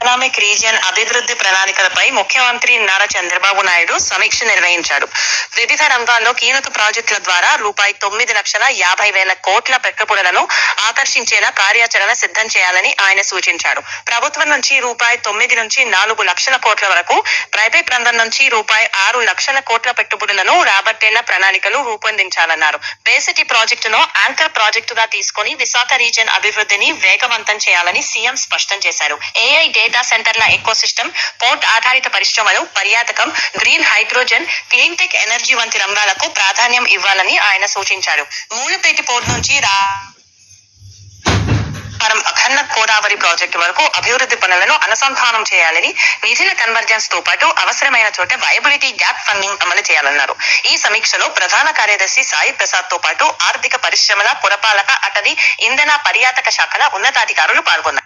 Economic region అభివృద్ధి ప్రణాళికలపై ముఖ్యమంత్రి నారా చంద్రబాబు నాయుడు సమీక్ష నిర్వహించారు. వివిధ రంగాల్లో కీలక ప్రాజెక్టుల ద్వారా రూ. 9,50,000 కోట్ల పెట్టుబడులను ఆకర్షించేలా కార్యాచరణ సిద్ధం చేయాలని ఆయన సూచించారు. ప్రభుత్వం నుంచి రూ. 9 నుంచి 4 లక్షల కోట్ల వరకు, ప్రైవేట్ రంగం నుంచి రూ. 6 లక్షల కోట్ల పెట్టుబడులను రాబట్టేలా ప్రణాళికలు రూపొందించాలన్నారు. బేసిటీ ప్రాజెక్టును యాంకర్ ప్రాజెక్టుగా తీసుకుని విశాఖ రీజియన్ అభివృద్ధిని వేగవంతం చేయాలని సీఎం స్పష్టం చేశారు. ఏఐ, డేటా సెంటర్ల ఎకోసిస్టమ్, పోర్ట్ ఆధారిత పరిశ్రమలు, పర్యాటకం, గ్రీన్ హైడ్రోజన్, క్లీన్టెక్ ఎనర్జీ వంటి రంగాలకు ప్రాధాన్యం ఇవ్వాలని ఆయన సూచించారు. మూలపేట పోర్ట్ నుంచి అఖండ గోదావరి ప్రాజెక్టు వరకు అభివృద్ధి పనులను అనుసంధానం చేయాలని, నిధుల కన్వర్జెన్స్ తో పాటు అవసరమైన చోట వయబిలిటీ గ్యాప్ ఫండింగ్ అమలు చేయాలన్నారు. ఈ సమీక్షలో ప్రధాన కార్యదర్శి సాయి ప్రసాద్ తో పాటు ఆర్థిక, పరిశ్రమల, పురపాలక, అటవీ, ఇంధన, పర్యాటక శాఖల ఉన్నతాధికారులు పాల్గొన్నారు.